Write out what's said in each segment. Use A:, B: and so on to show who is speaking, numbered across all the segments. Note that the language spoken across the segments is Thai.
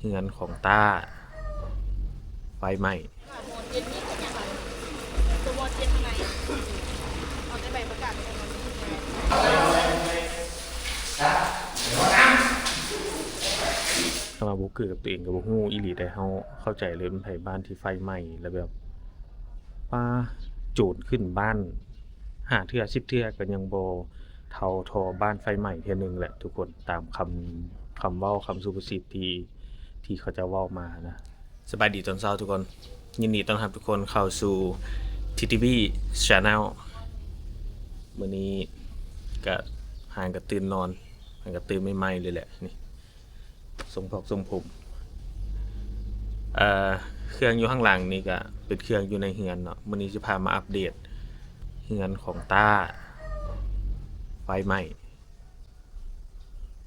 A: ฮือนของต้าไฟไหม้
B: เย็นนี้เป็นยังไงตัววอลเย็นข้างในเอาในใบประกาศไปทำงานที่ไหน
A: ถ้ามาบุกเกิดกับตัวเองกับบุกฮู้อีหลีได้เฮาเข้าใจเลยมันไผบ้านที่ไฟไหม้แล้วแบบป้าโจรขึ้นบ้าน5เทื่อ10เทื่อก็ยังบ่เท่าทอบ้านไฟไหม้เทื่อหนึงแหละทุกคนตามคำเว้าคำสุภาษิตที่เขาจะเว้ามานะสบายดีตอนเช้าทุกคนยินดีต้อนรับทุกคนเข้าสู่ TTV Channel มื้อนี้ก็ห่างกับตื่นนอนห่างกับตื่นใหม่ๆเลยแหละนี่ทรงผมเครื่องอยู่ข้างหลังนี่ก็เป็นเครื่องอยู่ในเฮือนเนาะมื้อนี้จะพามาอัปเดตเฮือนของต้าไฟไหม้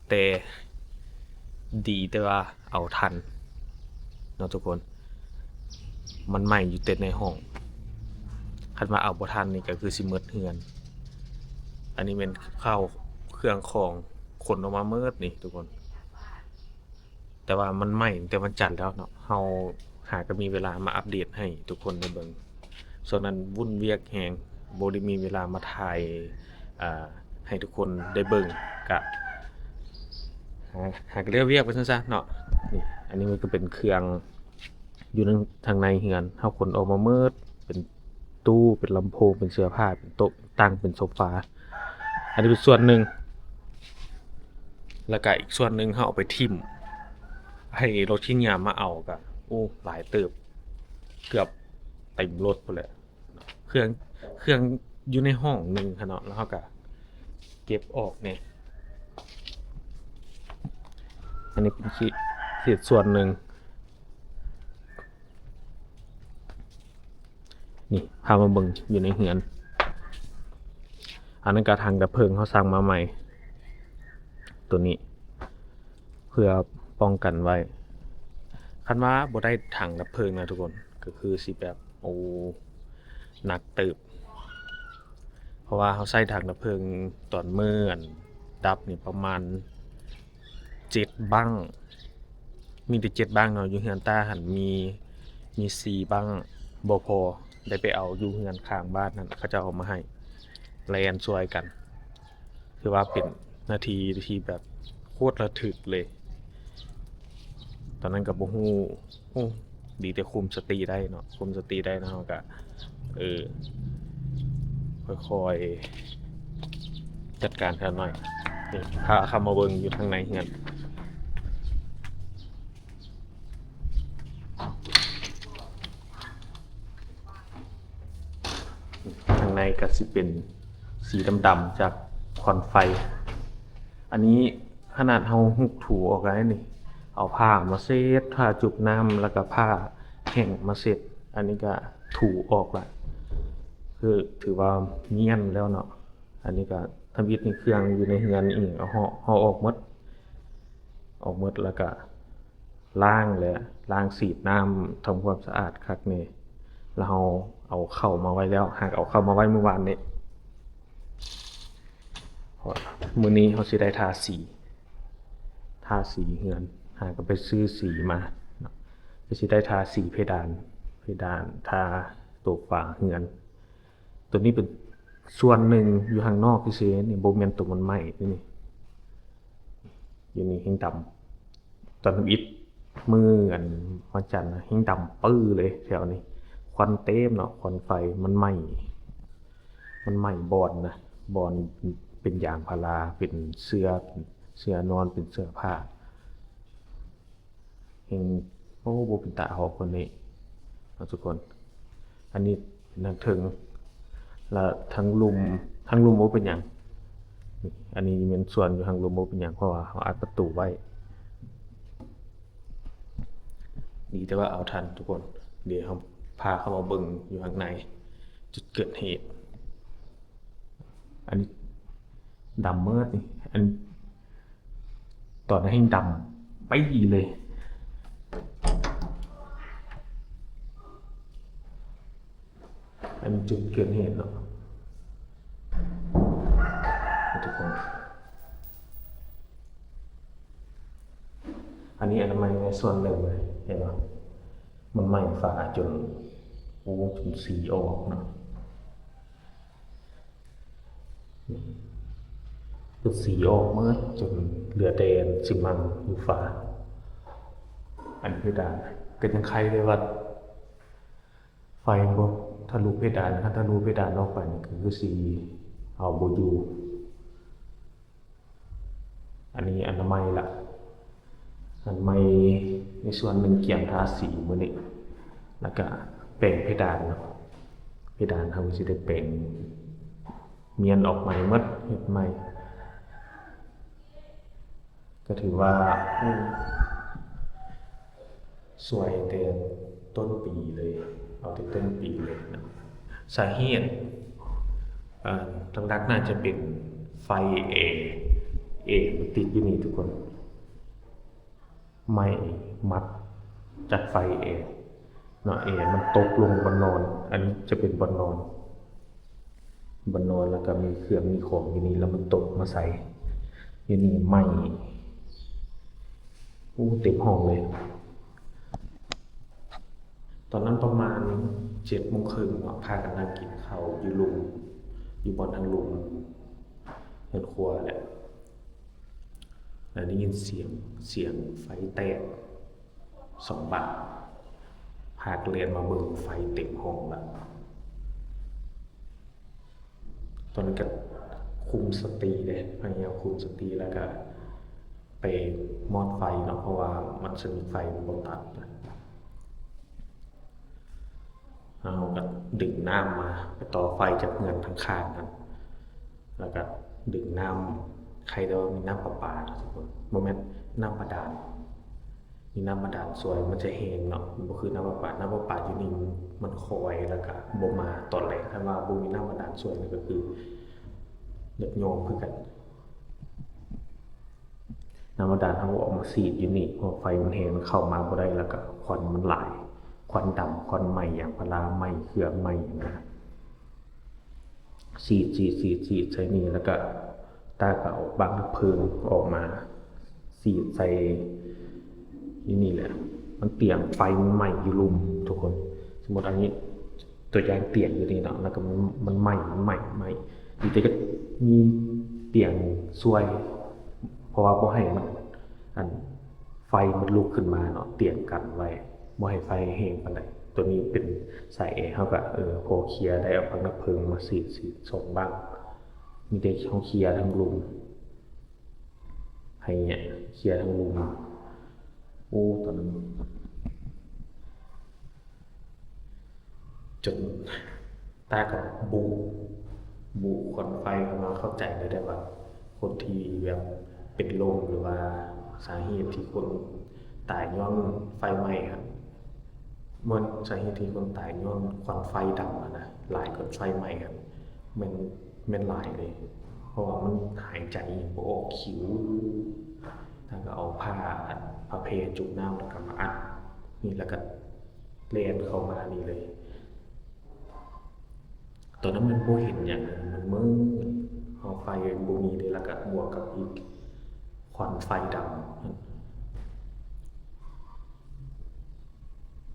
A: แต่ดีแต่ว่าเอาทันเนาะทุกคนมันไหม้อยู่แต่ในห้องคันว่าเอาบ่ทันนี่ก็คือสิหมดเฮือนอันนี้เป็นข้าวเครื่องของขนออกมาเมิดนี่ทุกคนแต่ว่ามันไหม้แต่วันจันทร์แล้วเนาะเฮาหาก็มีเวลามาอัปเดตให้ทุกคนได้เบิ่งส่วนนั้นวุ่นเวียกแฮงบ่ได้มีเวลามาถ่ายให้ทุกคนได้เบิ่งก็หาก็เรียกเวียกไปซั่นซะเนาะนี่อันนี้มันก็เป็นเครื่องอยู่ทางในเฮือนเฮาขนออกมาเมิดเป็นตู้เป็นลำโพงเป็นเสื้อผ้าเป็นโต๊ะตั้งเป็นโซฟาอันนี้เป็นส่วนหนึ่งแล้วก็อีกส่วนหนึ่งเฮาเอาไปทิ่มให้รถชิ้นยามมาเอาก็โอ้หลายเติบเกือบเต็มรถพุ่นแหละเครื่องอยู่ในห้องหนึงค่ะเนาะแล้วเฮาก็เก็บออกเนี่ยอันนี้เป็นเศษส่วนหนึ่งนี่พามาเบิ่งอยู่ในเฮือนอันนั้นก็ทางดับเพลิงเขาสั่งมาใหม่ตัวนี้เพื่อป้องกันไว้คันว่าบ่ได้ถังดับเพลิงนะทุกคนก็คือสิแบบโอ้หนักตึบเพราะว่าเขาใส่ถังดับเพลิงตอนมื้อดับนี่ประมาณ7บั้งมีแต่7บั้งเนาะอยู่เฮือนตาหันมี4บั้งบ่พอได้ไปเอาอยู่เฮือนข้างบ้านนั่นเขาจะเอามาให้แลนช่วยกันคือว่าเป็นนาทีที่แบบโคตรระทึกเลยตอนนั้นกับบ่ฮู้โอ้ดีแต่คุมสติได้เนาะคุมสติได้นะเฮาก็ค่อยๆจัดการกันหน่อยนี่พาเข้ามาเบิ่งอยู่ทางในเฮือนทางในก็สิเป็นสีดำๆจากควันไฟอันนี้ขนาดเฮาหุบถูออกแล้วนี่เอาผ้ามาเช็ดผ้าจุบน้ำแล้วก็ผ้าแห้งมาเช็ดอันนี้ก็ถูออกละคือถือว่าเนียนแล้วเนาะอันนี้ก็ทำอิฐนี่เครื่องอยู่ในเฮือนอีกเอาออกหมดแล้วก็ล้างเลยล้างสีดน้ำทำความสะอาดคักนี่แล้วเราเอาเข้ามาไว้แล้วหากเอาเข้ามาไว้เมื่อวานนี้มื้อนี้เขาสิได้ทาสีเฮือนหาก็ไปซื้อสีมาก็สิได้ทาสีเพดานทาตัวฝาเฮือนตัวนี้เป็นส่วนหนึ่งอยู่ข้างนอกซื่อๆนี่บ่แม่นตัวมันไหม้นี่อยู่นี่แห่งดำตอนทำอิฐมื้อวันจันทร์นะแห่งดำปื้อเลยแถวนี้ควันเต็มเนาะควันไฟมันไหม้บอนนะบอนเป็นยางพาราเป็นเสื้อนอนเป็นเสื้อผ้าเฮงโอ้บ่เป็นตาเอาคนนี้ทุกคนอันนี้เป็นทางถึงแล้วทั้งลุมบ่เป็นหยังอันนี้เป็นส่วนอยู่ทางลุมบ่เป็นหยังเพราะว่าเขาอัดประตูไว้ดีแต่ว่าเอาทันทุกคนเดี๋ยวเขาพาเข้ามาเบิ่งอยู่ข้างในจุดเกิดเหตุอันนี้ดำเมิดนี่อันตอนนั้นให้ดำไปเลยอันจุดเกิดเหตุเนาะทุกคนอัน นี้อนามัยในส่วนหนึ่งเลยเห็นไหมมันไหม้ฝาจนโอ้จนสีออกเนาะจนสีออกเมื่อจนเหลือแดนสิมันอยู่ฝาอันเพดานก็ยังใครเลยว่าไฟบ่ทะลุเพดานถ้าทะลุเพดานออกไปนี่คือสีเอาบ่อยู่อันนี้อนามัยละอนามัยในส่วนหนึ่งเกี่ยมทาสีมื้อนี้แล้วก็แปลงเพดานเนาะเพดานเฮาสิได้แปลงเมียนออกใหม่หมดเฮ็ดใหม่ก็ถือว่าสวยแต่ต้นปีเลยเอาแต่ต้นปีเลยนะสาเหตุหลักๆน่าจะเป็นไฟเอมันติดอยู่นี่ทุกคนไม่มัดจากไฟเนาะมันตกลงบนนอนอันนี้จะเป็นบนนอนแล้วก็มีเครื่องมีของอยู่นี่แล้วมันตกมาใส่อยู่นี่ไหม้เต็มห้องเลยตอนนั้นประมาณ7:30นพากันนั่งกินข้าวอยู่บนทางลุมเฮือนครัวแหละแล้วได้ยินเสียงไฟแตก2 บาทพากันเรียนมาเบิ่งไฟเต็มห้องแล้วตอนนั้นก็คุมสติเลยพยายามคุมสติแล้วก็ไปมอดไฟเนาะเพราะว่ามันจะมีไฟบ่ตัดเอาก็ดึงน้ำมาไปต่อไฟจากเงินทางข้างนั้นแล้วก็ดึงน้ำใครเดามีน้ำประปาทุกคนโมเมนต์น้ำบาดาลมีน้ำบาดาลสวยมันจะแห้งเนาะมันก็คือน้ำประปาอยู่นี่มันคอยแล้วก็บ่มาตอนแรกถ้าว่าบ่มีน้ำบาดาลสวยนี่ก็คือเด็กโยมคือกันน้ำบาดาลเฮาออกมาสีดอยู่นี่พอไฟมันแห้งมันเข้ามาบ่ได้แล้วก็ควันมันหลายควันดำควันไหม้อย่างพลาไหม้เครื่องไหม้อย่างนั้นสีดใส่นี่แล้วก็ตาก็เอาบังเพลิงออกมาสีดใส่นี่แหละมันเตียงไฟมันไหม้อยู่ลุมทุกคนสมมติอันนี้ตัวอย่างเตียงอยู่นี่เนาะแล้วก็มันไหม้ดีแต่ก็มีเตียงซวยเพราะว่าบ่ให้มันไฟมันลุกขึ้นมาเนาะเตียงกันไว้บ่ให้ไฟแห้งปานใดตัวนี้เป็นสายเฮาก็พอเคลียร์ได้เอาพังน้ำเพลิงมาสีดส่งบ้างมีแต่เฮาเคลียร์ทั้งลุมให้เนี่ยเคลียร์ทั้งลุมตอนนั้นจนตากับบูคนไฟเข้ามาเข้าใจเลยได้ว่าคนที่แบบเป็นลมหรือว่าสาเหตุที่คนตายย้อนไฟไหม้ครับมันสาเหตุที่คนตายย้อนควันไฟดำนะหลายกว่าไฟไหม้ครับมันหลายเลยเพราะว่ามันหายใจบ่ออกคิ้วแล้วก็เอาผ้าเพจุ่มน้ำแล้วก็มาอัดนี่แล้วก็เลนเข้ามานี่เลยตอนนั้นมันบ่เห็นอย่างมันมืดเอาไฟบ่มีเลยแล้วก็บวกกับอีกควันไฟดำ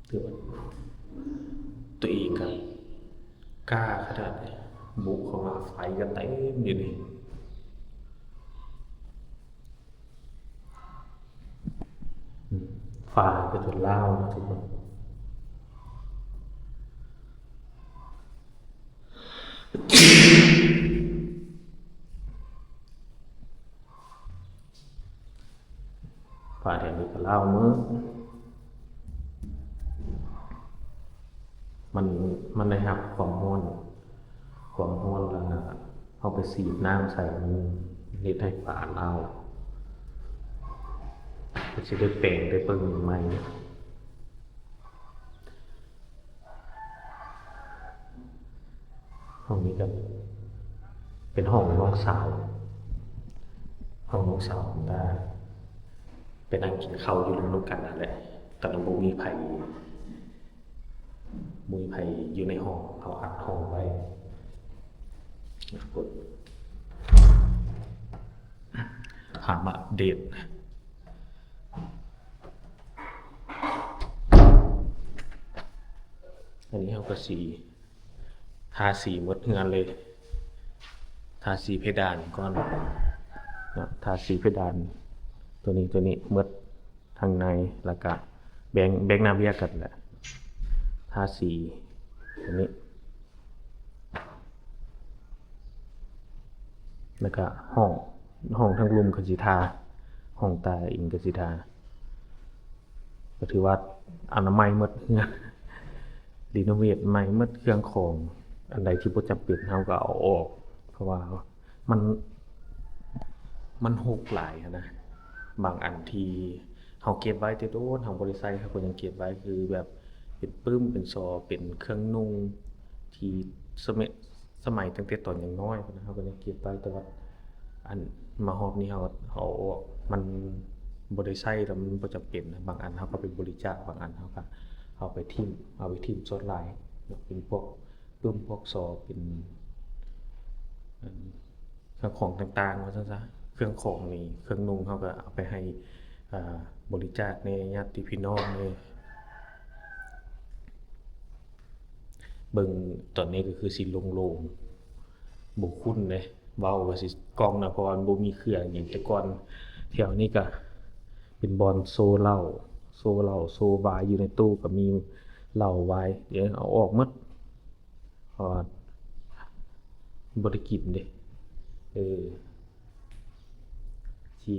A: คือตัวเองกันกล้าขนาดนี้บุกเข้ามาไฟก็เต็มอยู่นี่ฟ้าก็จนเล่านะทุกคนฟ้าแถวนี้ก็เล่าเมื่อมันได้รับความร้อนแล้วนะเอาไปสีดน้ำใส่มันเฮ็ดให้ฟ้าเล่าก็จะได้แปลงได้เปิ่งใหม่ห้องนี้ก็เป็นห้องน้องสาวของตาไปนั่งกินข้าวอยู่ร่วมกันนั่นแหละตอนนั้นบ่มีไผอยู่ในห้องเขาอัดห้องไว้กดถามอัปเดต อันนี้เขาก็สีทาสีหมดเฮือนเลย ทาสีเพดานก่อนนะทาสีเพดานตัวนี้หมดทางในแล้วก็แบ่งหน้าเบี้ยกันแหละทาสีตัวนี้แล้วก็ห้องทั้งรุมกสิทาห้องตาอิงกสิทาก็ถือว่าอนามัยหมดเฮือนรีโนเวทใหม่หมดเครื่องของอันใดที่บ่จำเป็นเฮาก็เอาออกเพราะว่ามันหกหลายอะนะบางอันที่เฮาเก็บไว้แต่โดนเฮาบ่ได้ใช้เฮาก็ยังเก็บไว้คือแบบเป็นปึ้มเป็นซอเป็นเครื่องนุ่งที่สมัยตั้งแต่ตอนยังน้อยพุ่นนะเฮาก็ยังเก็บไว้แต่ว่าอันมาฮอบนี้เฮาเอาออกมันบ่ได้ใช้แล้วมันบ่จำเป็นนะบางอันเฮาก็ไปบริจาคบางอันเฮาก็เอาไปทิ่มส่วนหลายเป็นพวกปึ้มพวกซอเป็นเครื่องของต่างๆว่าซั่นซะเครื่องของนี่เครื่องนุ่งเขาก็เอาไปให้บริจาคในญาติพี่น้องเลยเบิ่งตอนนี้ก็คือสิโล่งๆบ่คุ้นเลยเว้าว่าสิกล้องนะเพราะว่ามันบ่มีเครื่องหยังแต่ก่อนแถวนี้ก็เป็นบอนโซเหล้าโซวายอยู่ในตู้ก็มีเหล้าไว้เดี๋ยวเอาออกหมดเพราะว่าบ่ได้กินเด้ที่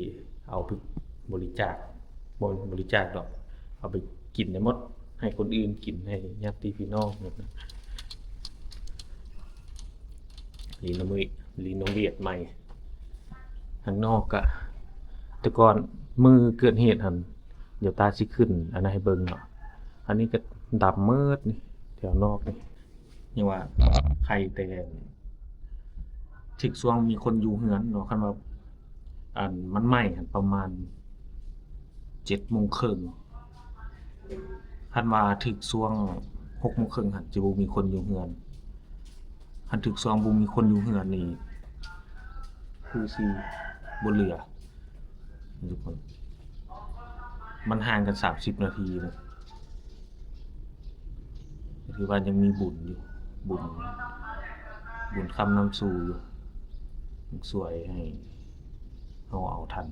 A: เอาไปบริจาคบริจาคดอกเอาไปกินได้หมดให้คนอื่นกินให้ญาติพี่น้องหมดนะรีโนเวทใหม่ข้างนอกก็แต่ก่อนมือเกิดเหตุหั่นเดี๋ยวตาสิขึ้นอันนั้นให้เบิ่งเนาะอันนี้ก็ดำมืดนี่แถวนอกนี่ยังว่าใครแต่ถึกช่วงมีคนอยู่เฮือนเนาะคันว่าอันมันไหม้หั่นประมาณ 7:30 น.คันว่าถึกช่วง 6:30 น. หั่นสิบ่มีคนอยู่เฮือนคันถึกช่วงบ่มีคนอยู่เฮือนนี่คือสิบ่เหลือทุกคนมันห่างกัน30 นาทีนะถือว่ายังมีบุญอยู่บุญค่ำน้ำสู่อยู่สวยให้เอาทัน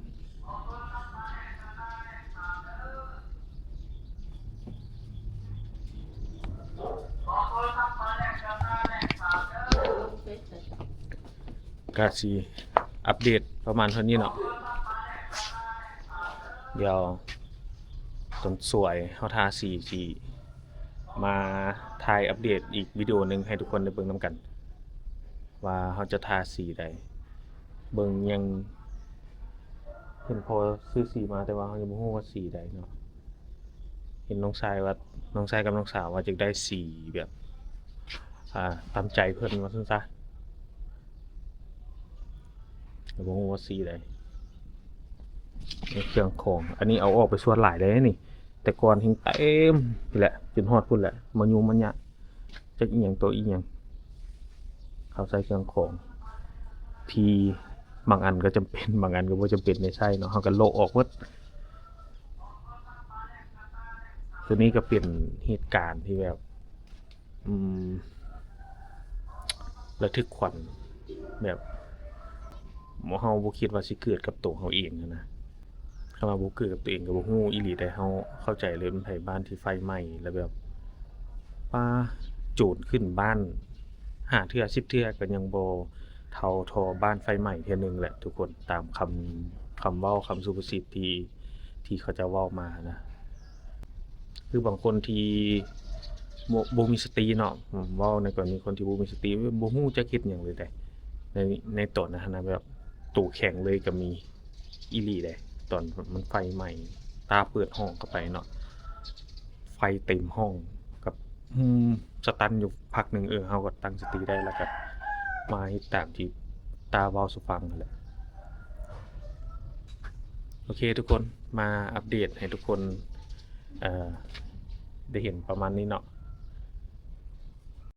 A: ก็สิอัปเดตประมาณเท่านี้เนาะเดี๋ยวต้นสวยเฮาทาสีสิมาถ่ายอัปเดตอีกวิดีโอหนึงให้ทุกคนได้เบิ่งนำกันว่าเฮาจะทาสีใดเบิ่งยังเห็นพอซื้อสีมาแต่ว่าเฮายังบ่ฮู้ว่าสีใดเนาะเห็นน้องชายกับน้องสาวว่าจะได้สีแบบตามใจเพิ่นว่าซั่นซะแต่บ่ฮู้ว่าสีใดเครื่องของอันนี้เอาออกไปส่วนหลายเลยนี่แต่ก่อนเห็นเต็มนี่แหละจนฮอดพุ่นแหละมายุมมันยะจักอีหยังตัวอีหยังเขาใส่เครื่องของที่บางอันก็จำเป็นบางอันก็บ่จำเป็นได้ใช้เนาะเฮาก็โละออกหมดตัวนี้ก็เป็นเหตุการณ์ที่แบบระทึกขวัญแบบเฮาบ่คิดว่าสิเกิดกับตัวเฮาเองนะคำว่าบ่เกิดกับตัวเองก็บ่ฮู้อีหลีได้เฮาเข้าใจเลยมันไผบ้านที่ไฟไหม้แล้วแบบป้าโจรขึ้นบ้าน5 เทื่อ10 เทื่อก็ยังบ่เท่าทอบ้านไฟไหม้เทื่อนึงแหละทุกคนตามคำเว้าคำสุภาษิตที่เขาจะเว้ามานะคือบางคนที่บ่มีสติเนาะเว้าในกรณีคนที่บ่มีสติบ่ฮู้จักเฮ็ดหยังเลยได้ในตอนนั้นนะแบบตู้แข็งเลยก็มีอีหลีได้ตอนมันไฟไหม้ตาเปิดห้องเข้าไปเนาะไฟเต็มห้องกับสตันอยู่พักหนึ่งเฮาก็ตั้งสติได้แล้วก็มาเฮ็ดตามที่ตาเว้าสู่ฟังนั่นแหละโอเคทุกคนมาอัปเดตให้ทุกคนได้เห็นประมาณนี้เนาะ